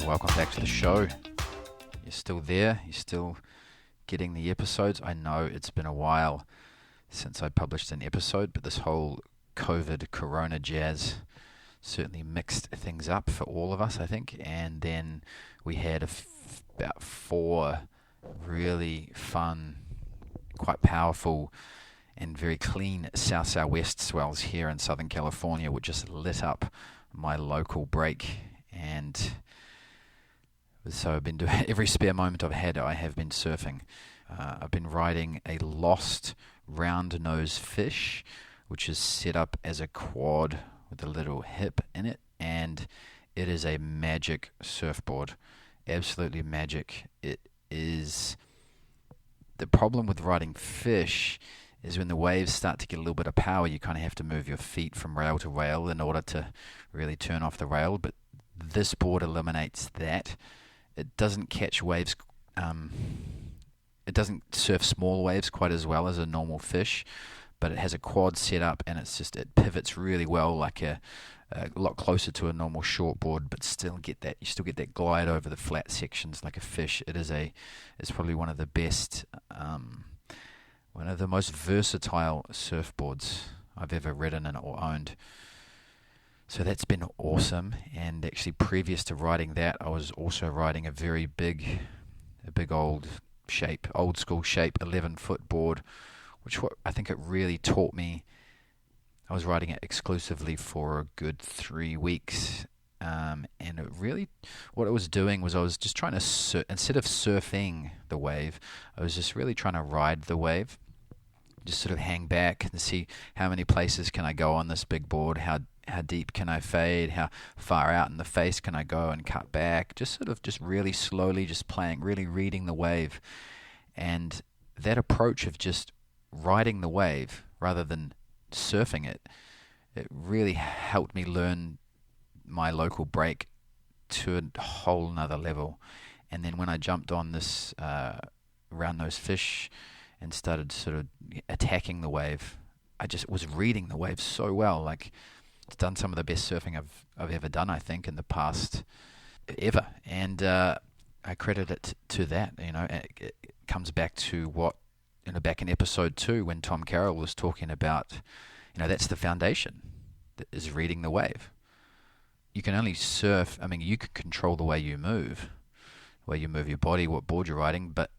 welcome back to the show. You're still there, you're still getting the episodes. I know it's been a while since I published an episode, but this whole COVID corona jazz certainly mixed things up for all of us, I think. And then we had about 4 really fun, quite powerful and very clean south-southwest swells here in Southern California, which just lit up my local break. And so I've been doing every spare moment I've had. I have been surfing. I've been riding a lost round nose fish, which is set up as a quad with a little hip in it, and it is a magic surfboard. Absolutely magic. It is. The problem with riding fish is when the waves start to get a little bit of power, you kind of have to move your feet from rail to rail in order to really turn off the rail. But this board eliminates that. It doesn't catch waves. It doesn't surf small waves quite as well as a normal fish, but it has a quad set up, and it pivots really well, like a lot closer to a normal shortboard, but still get that glide over the flat sections like a fish. It's probably one of the best, one of the most versatile surfboards I've ever ridden or owned. So that's been awesome. And actually, previous to riding that, I was also riding a very big old school shape 11-foot board, which I think it really taught me. I was riding it exclusively for a good 3 weeks, and it really, what it was doing was I was just trying to instead of surfing the wave, I was just really trying to ride the wave, just sort of hang back and see how many places can I go on this big board, how deep can I fade, how far out in the face can I go and cut back, just really slowly, just playing, really reading the wave. And that approach of just riding the wave rather than surfing it really helped me learn my local break to a whole nother level. And then when I jumped on this round nose fish and started sort of attacking the wave, I just was reading the wave so well. Like, it's done some of the best surfing I've ever done, I think, in the past ever. And I credit it to that. It comes back to what, back in episode 2 when Tom Carroll was talking about, that's the foundation, that is reading the wave. You can only surf, you can control the way you move your body, what board you're riding, but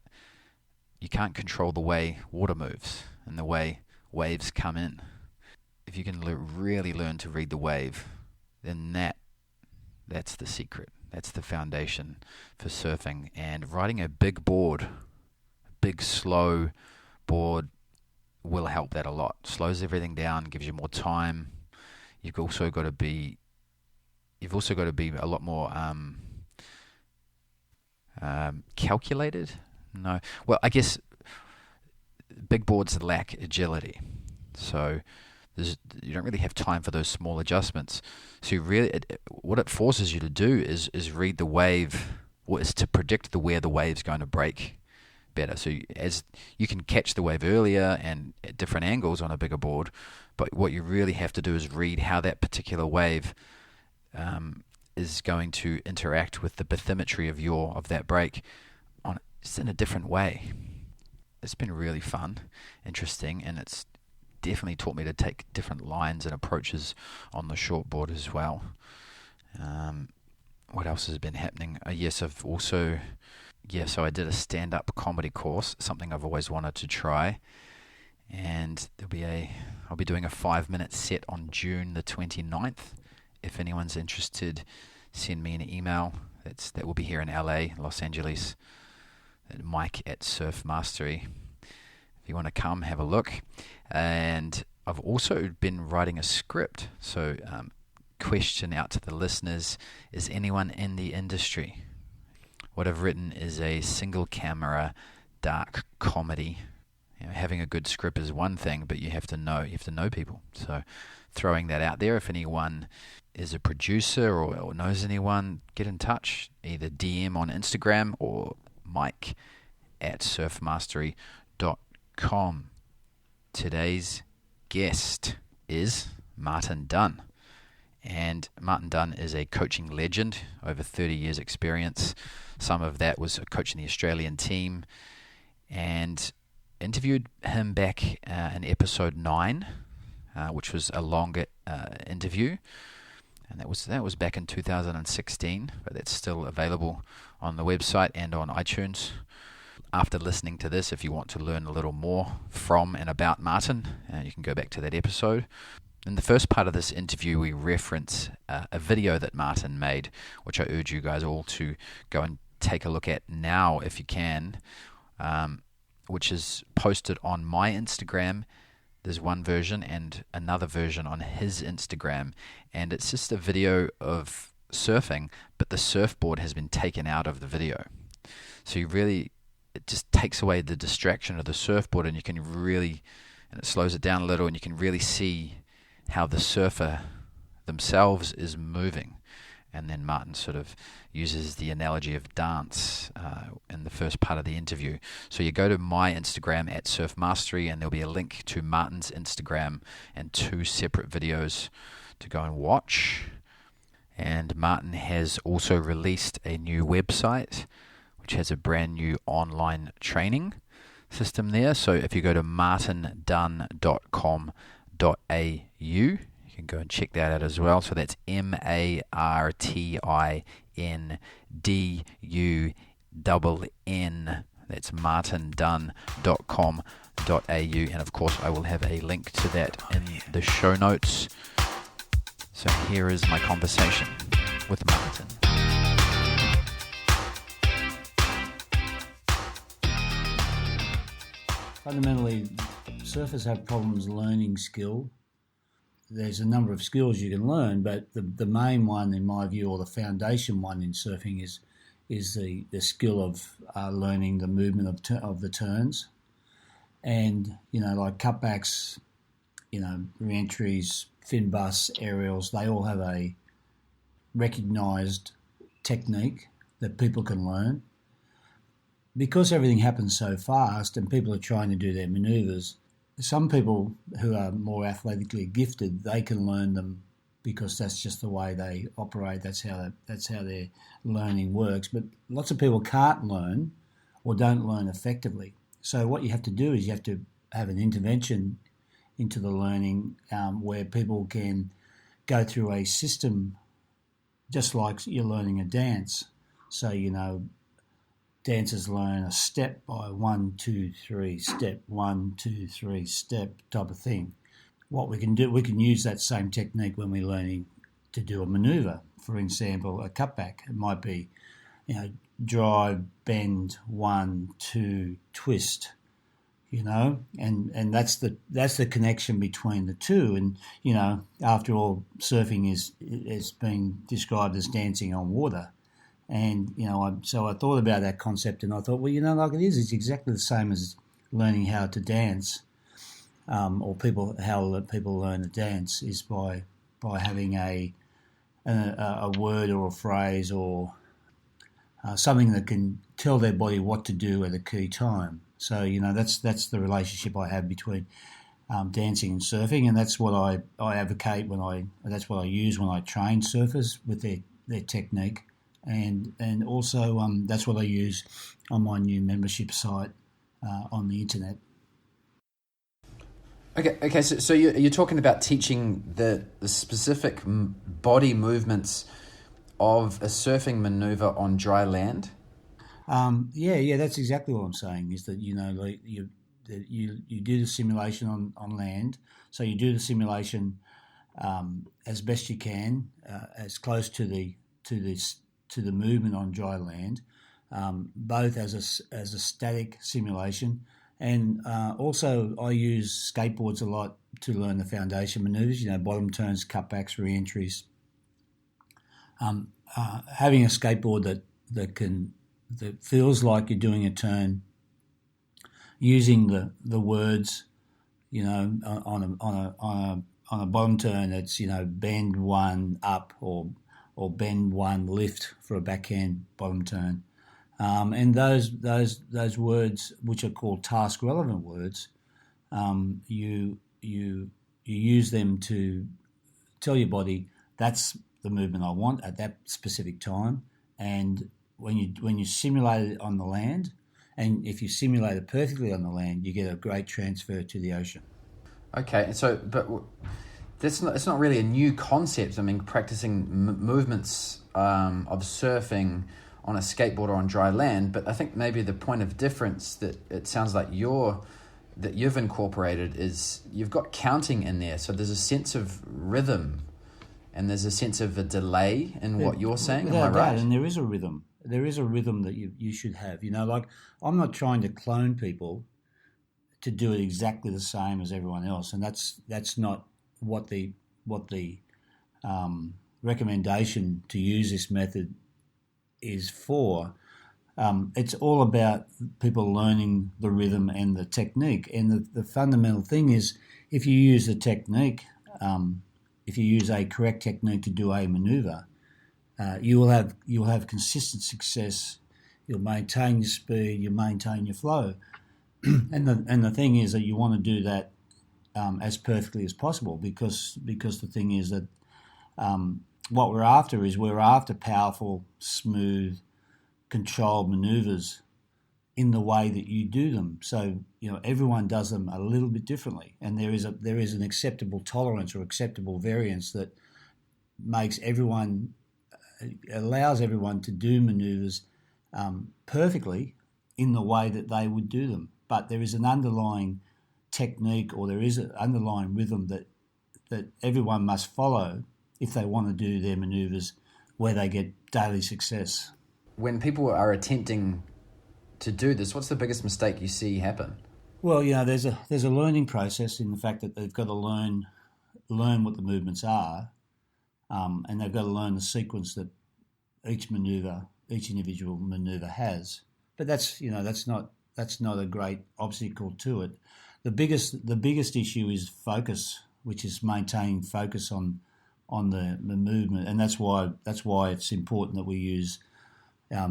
you can't control the way water moves and the way waves come in. If you can really learn to read the wave, then that's the secret. That's the foundation for surfing. And riding a big board, a big slow board, will help that a lot. Slows everything down, gives you more time. You've also got to be a lot more calculated. No, well, I guess big boards lack agility, so you don't really have time for those small adjustments. So what it forces you to do is read the wave, or is to predict where the wave's going to break better. So as you can catch the wave earlier and at different angles on a bigger board, but what you really have to do is read how that particular wave is going to interact with the bathymetry of that break just in a different way. It's been really fun, interesting, and it's definitely taught me to take different lines and approaches on the shortboard as well. What else has been happening? So I did a stand-up comedy course, something I've always wanted to try, and I'll be doing a 5-minute set on June the 29th. If anyone's interested, send me an email. That will be here in LA, Los Angeles, at Mike@Surf Mastery. If you want to come, have a look. And I've also been writing a script. So, question out to the listeners: is anyone in the industry? What I've written is a single camera dark comedy. Having a good script is one thing, but you have to know people. So, throwing that out there. If anyone is a producer or knows anyone, get in touch. Either DM on Instagram or Mike@surfmastery.com. Today's guest is Martin Dunn. And Martin Dunn is a coaching legend, over 30 years experience. Some of that was coaching the Australian team, and interviewed him back in episode 9, which was a longer interview, and that was back in 2016, but that's still available on the website and on iTunes. After listening to this, if you want to learn a little more from and about Martin, you can go back to that episode. In the first part of this interview, we reference a video that Martin made, which I urge you guys all to go and take a look at now if you can, which is posted on my Instagram. There's one version and another version on his Instagram, and it's just a video of surfing, but the surfboard has been taken out of the video. So it just takes away the distraction of the surfboard, and it slows it down a little, and you can really see how the surfer themselves is moving. And then Martin sort of uses the analogy of dance in the first part of the interview. So you go to my Instagram at Surf Mastery, and there'll be a link to Martin's Instagram and 2 separate videos to go and watch. And Martin has also released a new website, which has a brand new online training system there. So if you go to martindunn.com.au, you can go and check that out as well. So that's MartinDunn. That's martindunn.com.au, and of course I will have a link to that in the show notes. So here is my conversation with Martin. Fundamentally, surfers have problems learning skill. There's a number of skills you can learn, but the main one, in my view, or the foundation one in surfing is the skill of learning the movement of the turns. And, like cutbacks, re-entries, fin busts, aerials, they all have a recognised technique that people can learn. Because everything happens so fast and people are trying to do their manoeuvres, some people who are more athletically gifted, they can learn them because that's just the way they operate. That's how their learning works. But lots of people can't learn or don't learn effectively. So what you have to do is you have to have an intervention into the learning where people can go through a system just like you're learning a dance. So, dancers learn a step by 1, 2, 3, step, 1, 2, 3, step type of thing. What we can do, we can use that same technique when we're learning to do a manoeuvre. For example, a cutback. It might be, drive, bend, 1, 2, twist. And that's the connection between the two. And after all, surfing is being described as dancing on water. And, so I thought about that concept, and I thought, well, like it's exactly the same as learning how to dance, or how people learn to dance is by having a word or a phrase or something that can tell their body what to do at a key time. So, that's the relationship I have between dancing and surfing, and that's what I advocate that's what I use when I train surfers with their technique. And also that's what I use on my new membership site on the internet. Okay. So you're talking about teaching the specific body movements of a surfing maneuver on dry land. Yeah, that's exactly what I'm saying. Is that you do the simulation on land. So you do the simulation as best you can, as close to the movement on dry land, both as a static simulation, and also I use skateboards a lot to learn the foundation manoeuvres. Bottom turns, cutbacks, re-entries. Having a skateboard that feels like you're doing a turn, using the words, on a bottom turn, it's bend 1 up or bend 1 lift for a backhand bottom turn, and those words, which are called task relevant words, you use them to tell your body that's the movement I want at that specific time. And when you simulate it on the land, and if you simulate it perfectly on the land, you get a great transfer to the ocean. Okay, so it's not really a new concept. I mean, practicing movements of surfing on a skateboard or on dry land, but I think maybe the point of difference that it sounds like you've incorporated is you've got counting in there. So there's a sense of rhythm and there's a sense of a delay in what you're saying. Am I right? And there is a rhythm. There is a rhythm that you should have. Like I'm not trying to clone people to do it exactly the same as everyone else, and that's not what the recommendation to use this method is for. It's all about people learning the rhythm and the technique. And the fundamental thing is, if you use the technique, if you use a correct technique to do a maneuver, you will have consistent success. You'll maintain your speed. You'll maintain your flow. And the thing is that you want to do that as perfectly as possible, because the thing is that what we're after powerful, smooth, controlled maneuvers in the way that you do them. So everyone does them a little bit differently, and there is an acceptable tolerance or acceptable variance that allows everyone to do maneuvers perfectly in the way that they would do them. But there is an underlying technique, or there is an underlying rhythm that everyone must follow if they want to do their maneuvers where they get daily success. When people are attempting to do this, what's the biggest mistake you see happen? Well, there's a learning process in the fact that they've got to learn what the movements are, and they've got to learn the sequence that each individual maneuver has. But that's not a great obstacle to it. The biggest issue is focus, which is maintaining focus on the movement, and that's why it's important that we use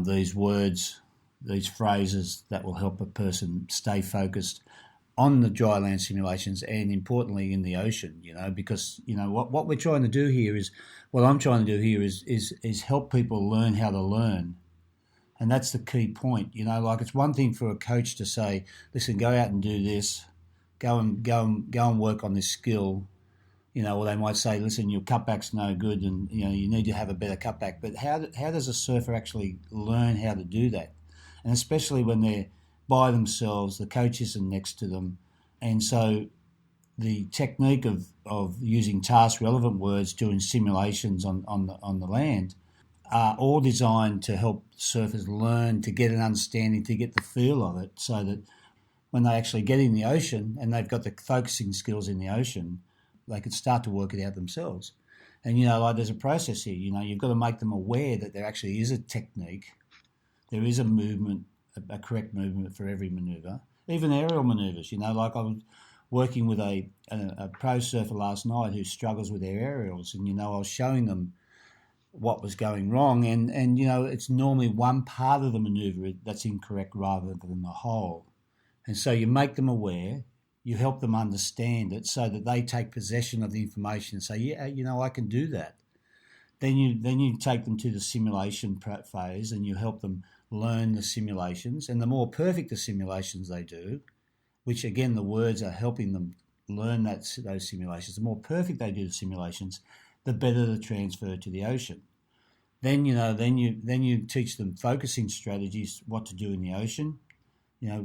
these words, these phrases that will help a person stay focused on the dry land simulations, and importantly in the ocean. Because what we're trying to do here is, what I'm trying to do here is help people learn how to learn. And that's the key point. Like it's one thing for a coach to say, listen, go out and do this, go and work on this skill. Or they might say, listen, your cutback's no good, and you need to have a better cutback. But how does a surfer actually learn how to do that? And especially when they're by themselves, the coach isn't next to them, and so the technique of using task relevant words doing simulations on the land are all designed to help surfers learn, to get an understanding, to get the feel of it, so that when they actually get in the ocean and they've got the focusing skills in the ocean, they can start to work it out themselves. And, like there's a process here. You've got to make them aware that there actually is a technique. There is a movement, a correct movement for every maneuver, even aerial maneuvers. Like I was working with a pro surfer last night who struggles with their aerials, and, I was showing them what was going wrong, and it's normally one part of the maneuver that's incorrect rather than the whole. And so you make them aware, you help them understand it so that they take possession of the information and say, yeah, I can do that. Then you take them to the simulation phase, and you help them learn the simulations. And the more perfect the simulations they do, which again the words are helping them learn those simulations, the more perfect they do the simulations, the better the transfer to the ocean. Then you teach them focusing strategies, what to do in the ocean.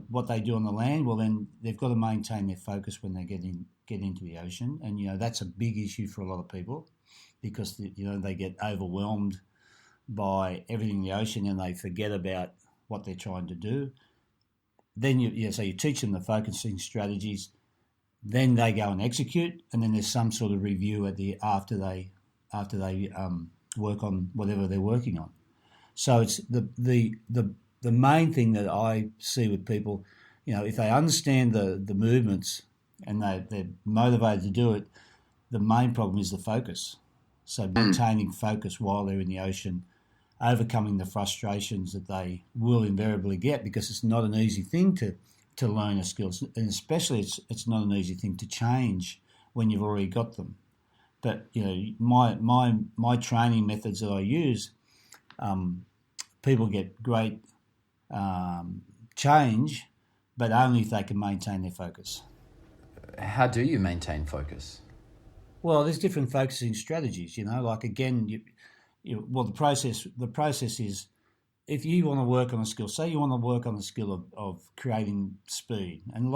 What they do on the land. Well, then they've got to maintain their focus when they get into the ocean, and that's a big issue for a lot of people, because they get overwhelmed by everything in the ocean and they forget about what they're trying to do. Then so you teach them the focusing strategies, then they go and execute, and then there's some sort of review after they work on whatever they're working on. So it's the main thing that I see with people, if they understand the movements and they're motivated to do it, the main problem is the focus. So maintaining focus while they're in the ocean, overcoming the frustrations that they will invariably get, because it's not an easy thing to learn a skill, and especially it's not an easy thing to change when you've already got them. But my training methods that I use, people get great change, but only if they can maintain their focus. How do you maintain focus? Well, there's different focusing strategies. Like again, the process is, if you want to work on a skill, say you want to work on the skill of creating speed, and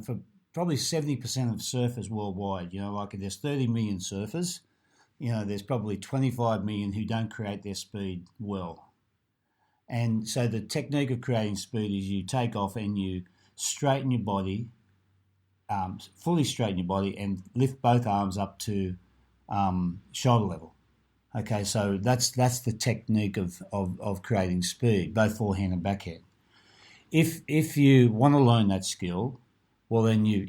for probably 70% of surfers worldwide, like if there's 30 million surfers, there's probably 25 million who don't create their speed well. And so the technique of creating speed is you take off and you straighten your body, fully straighten your body, and lift both arms up to shoulder level. Okay, so that's the technique of creating speed, both forehand and backhand. If you want to learn that skill, well then you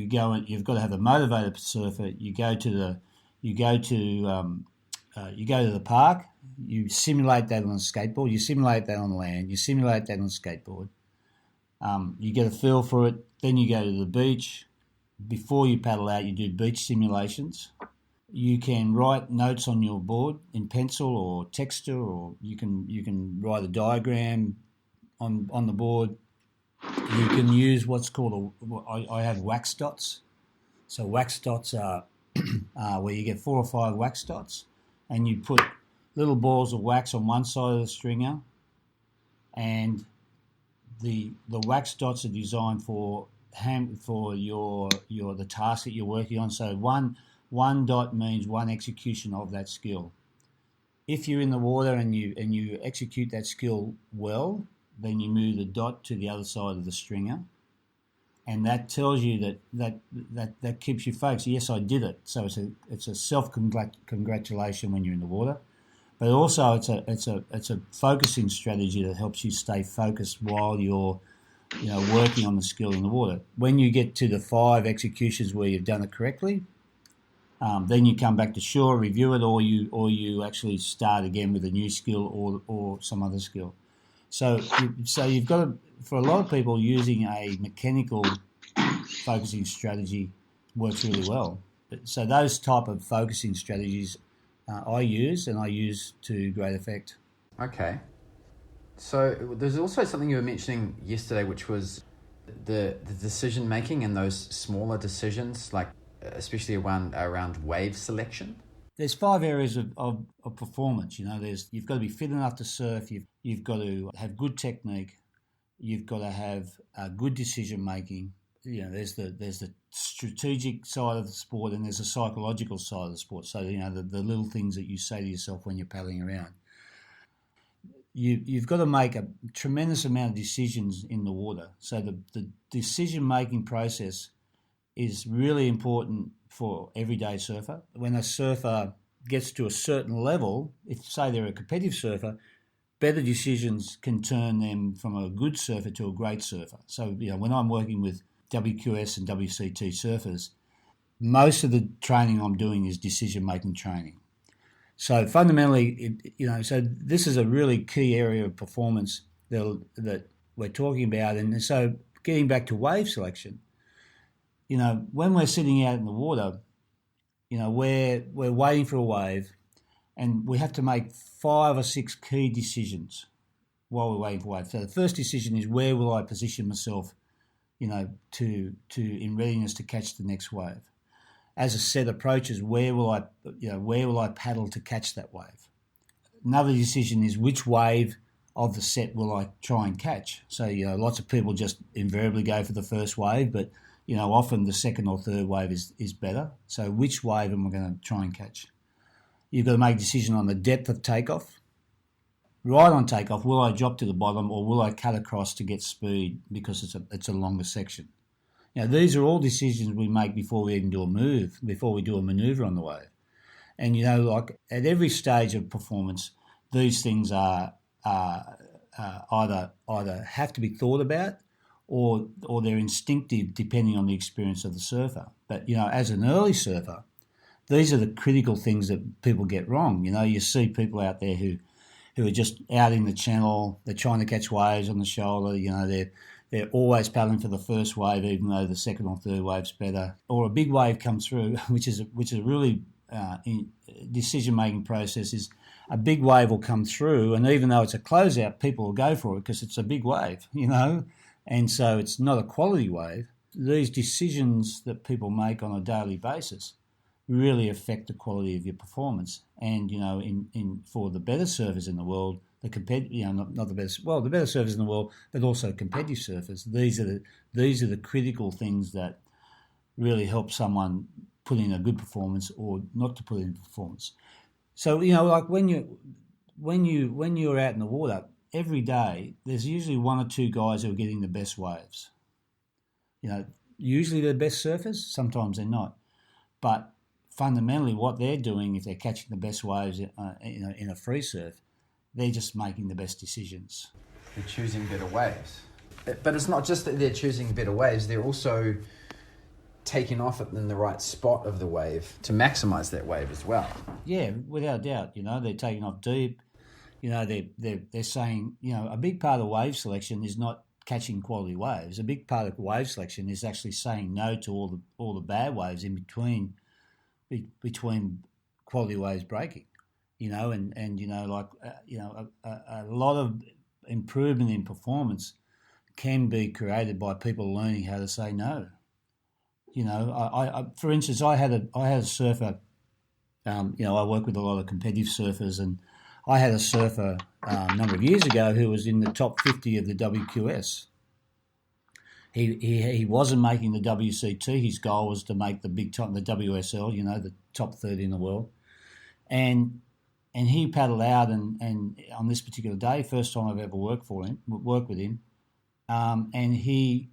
go and you've got to have a motivated surfer. You go to the park. You simulate that on a skateboard. You simulate that on land. You simulate that on a skateboard. You get a feel for it. Then you go to the beach. Before you paddle out, you do beach simulations. You can write notes on your board in pencil or texture, or you can write a diagram on the board. You can use what's called I have wax dots. So wax dots are where you get 4 or 5 wax dots, and you put little balls of wax on one side of the stringer, and the wax dots are designed for the task that you're working on. So one dot means one execution of that skill. If you're in the water and you execute that skill well, then you move the dot to the other side of the stringer, and that tells you that keeps you focused. Yes, I did it. So it's a self-congratulation when you're in the water, but also it's a focusing strategy that helps you stay focused while you're working on the skill in the water. When you get to the 5 executions where you've done it correctly, then you come back to shore, review it, or you actually start again with a new skill or some other skill. So you've got to, for a lot of people, using a mechanical focusing strategy works really well. So those type of focusing strategies I use to great effect. Okay. So there's also something you were mentioning yesterday, which was the decision making and those smaller decisions, like especially around wave selection. There's 5 areas of performance. You've got to be fit enough to surf. You've got to have good technique. You've got to have good decision making. There's the strategic side of the sport, and there's a psychological side of the sport. So the little things that you say to yourself when you're paddling around. You've got to make a tremendous amount of decisions in the water. So the decision making process is really important for everyday surfer. When a surfer gets to a certain level, if say they're a competitive surfer, better decisions can turn them from a good surfer to a great surfer. So when I'm working with WQS and WCT surfers, most of the training I'm doing is decision making training. So fundamentally, so this is a really key area of performance that we're talking about. And so getting back to wave selection, when we're sitting out in the water, we're waiting for a wave, and we have to make 5 or 6 key decisions while we're waiting for a wave. So the first decision is, where will I position myself, to in readiness to catch the next wave? As a set approaches, where will I paddle to catch that wave? Another decision is, which wave of the set will I try and catch? So lots of people just invariably go for the first wave, but often the second or third wave is better. So which wave am I going to try and catch? You've got to make a decision on the depth of takeoff. Right on takeoff, will I drop to the bottom, or will I cut across to get speed because it's a longer section? These are all decisions we make before we even do a move, before we do a manoeuvre on the wave. And like at every stage of performance, these things are either have to be thought about, or they're instinctive depending on the experience of the surfer. But as an early surfer, these are the critical things that people get wrong. You see people out there who are just out in the channel. They're trying to catch waves on the shoulder. They're always paddling for the first wave, even though the second or third wave's better. Or a big wave comes through, which is a really decision-making process. Is a big wave will come through, and even though it's a closeout, people will go for it because it's a big wave, and so it's not a quality wave. These decisions that people make on a daily basis really affect the quality of your performance. And in for the better surfers in the world, the not the best, well, the better surfers in the world, but also competitive surfers. These are the critical things that really help someone put in a good performance or not to put in performance. So like when you're out in the water every day, there's usually one or two guys who are getting the best waves. Usually they're the best surfers. Sometimes they're not, but fundamentally, what they're doing, if they're catching the best waves, in a free surf, they're just making the best decisions. They're choosing better waves. But it's not just that they're choosing better waves, they're also taking off it in the right spot of the wave to maximise that wave as well. Yeah, without doubt. They're taking off deep. They're saying, a big part of wave selection is not catching quality waves. A big part of wave selection is actually saying no to all the bad waves in between quality waves breaking. A lot of improvement in performance can be created by people learning how to say no. For instance, I had a surfer. I work with a lot of competitive surfers, and I had a surfer a number of years ago who was in the top 50 of the WQS. He wasn't making the WCT. His goal was to make the big top, the WSL, the top 30 in the world. And he paddled out, and on this particular day, first time I've ever worked with him, and he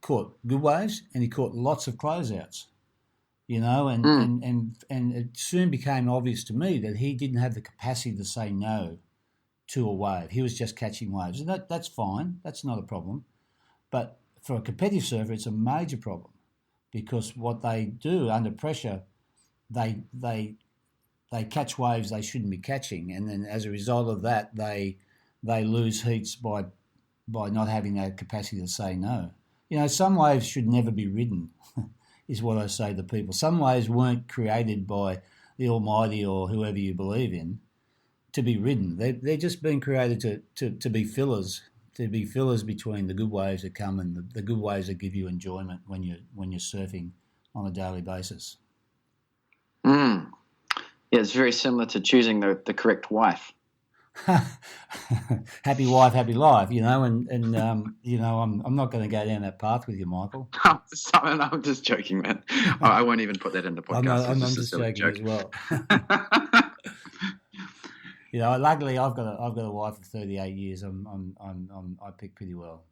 caught good waves and he caught lots of closeouts, and it soon became obvious to me that he didn't have the capacity to say no to a wave. He was just catching waves, and that's fine. That's not a problem, but for a competitive surfer, it's a major problem because what they do under pressure, they catch waves they shouldn't be catching, and then as a result of that, they lose heats by not having that capacity to say no. Some waves should never be ridden, is what I say to people. Some waves weren't created by the Almighty or whoever you believe in to be ridden. They're just being created to be fillers. To be fillers between the good waves that come and the good waves that give you enjoyment when you're surfing on a daily basis. Yeah, it's very similar to choosing the correct wife. Happy wife, happy life, and I'm not going to go down that path with you, Michael. I'm just joking, man. I won't even put that in the podcast. I'm just joking as well. Luckily I've got a wife of 38 years. I pick pretty well.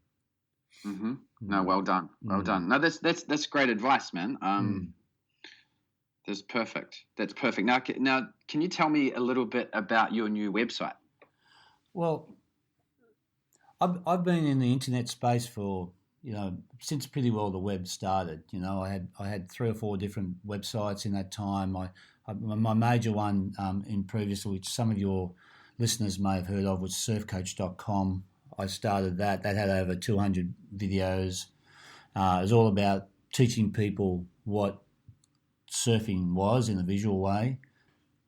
Mm-hmm. No, well done. No, that's great advice, man. That's perfect. Now, can you tell me a little bit about your new website? Well, I've been in the internet space for since pretty well the web started. I had 3 or 4 different websites in that time. My major one in previous, which some of your listeners may have heard of, was surfcoach.com. I started that. That had over 200 videos. It was all about teaching people what surfing was in a visual way.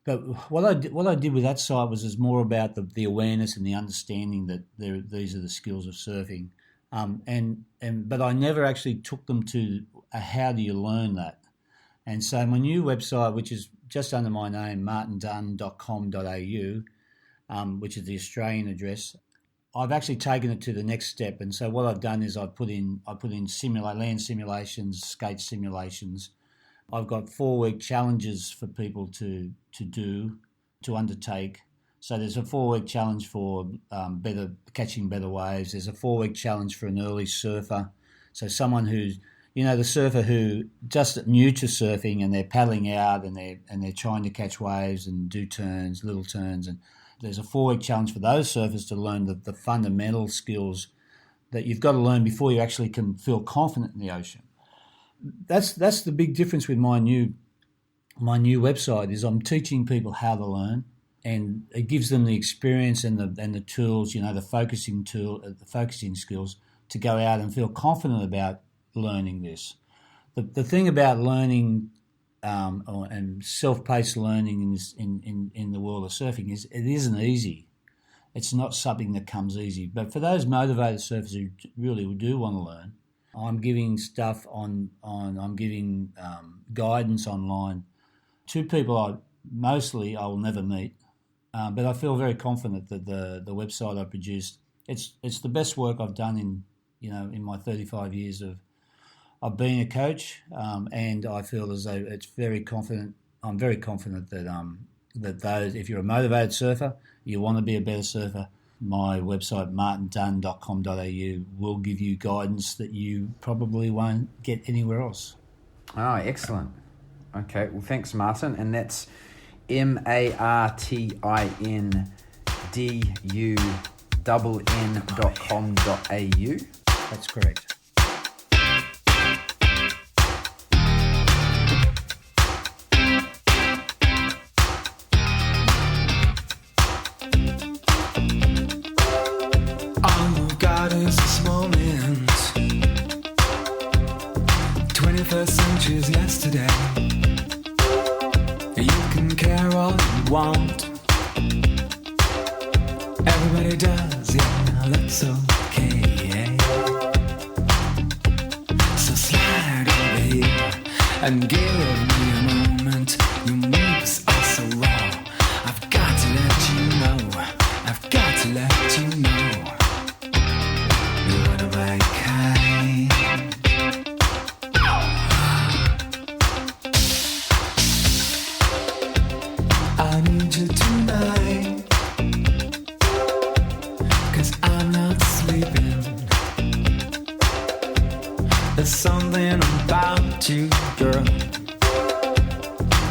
But what I did with that site was more about the awareness and the understanding that these are the skills of surfing. But I never actually took them to how do you learn that. And so my new website, which is just under my name, martindunn.com.au, which is the Australian address, I've actually taken it to the next step. And so what I've done is I've put in land simulations, skate simulations. I've got 4-week challenges for people to undertake. So there's a 4-week challenge for catching better waves. There's a 4-week challenge for an early surfer. So someone who's the surfer who just new to surfing and they're paddling out and they're trying to catch waves and do turns, little turns, and there's a 4-week challenge for those surfers to learn the fundamental skills that you've got to learn before you actually can feel confident in the ocean. That's the big difference with my new website is I'm teaching people how to learn, and it gives them the experience and the tools, the focusing skills to go out and feel confident about learning this. The thing about learning and self-paced learning in the world of surfing is it isn't easy. It's not something that comes easy. But for those motivated surfers who really do want to learn, I'm giving I'm giving guidance online to people I will never meet. But I feel very confident that the website I produced, it's the best work I've done in my 35 years of being a coach, and I feel as though it's very confident. I'm very confident that those, if you're a motivated surfer, you want to be a better surfer, my website martindunn.com.au will give you guidance that you probably won't get anywhere else. Oh, excellent. Okay, well, thanks, Martin, and that's martindunn.com.au. That's correct. All we've got is this moment. 21st century's yesterday. You can care all you want. Everybody does, yeah, that's okay. So slide over here and give me a moment. Your moves are so raw. I've got to let you know. I've got to let you know. You're one of my kind. I need you tonight, 'cause I'm not sleeping. There's something about you, girl,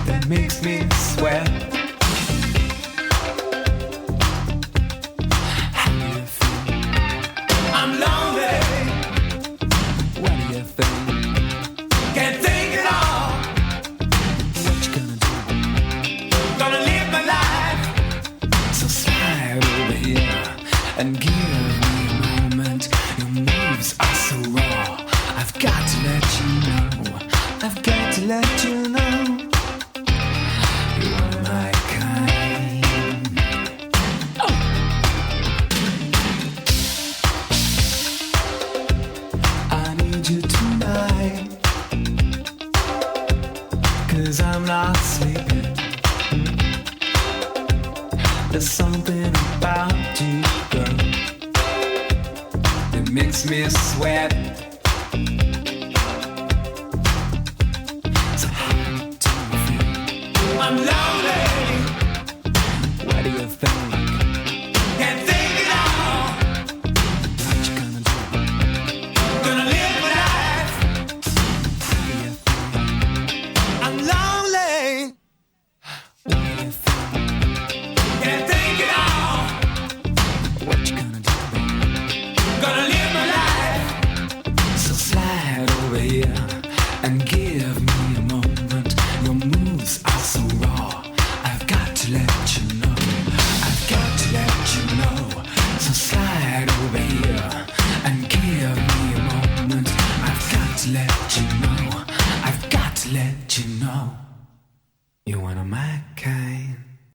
that makes me sweat. How do you feel? I'm lonely. What do you think? Can't think at all. What you gonna do? Gonna live my life. So slide over here and give me a moment. Your moves are so raw. I've got to let you know. I've got to let you know. You're my kind. Oh. I need you tonight, 'cause I'm not sleeping. There's something about you, girl, that makes me sweat. So how do you feel? I'm lonely.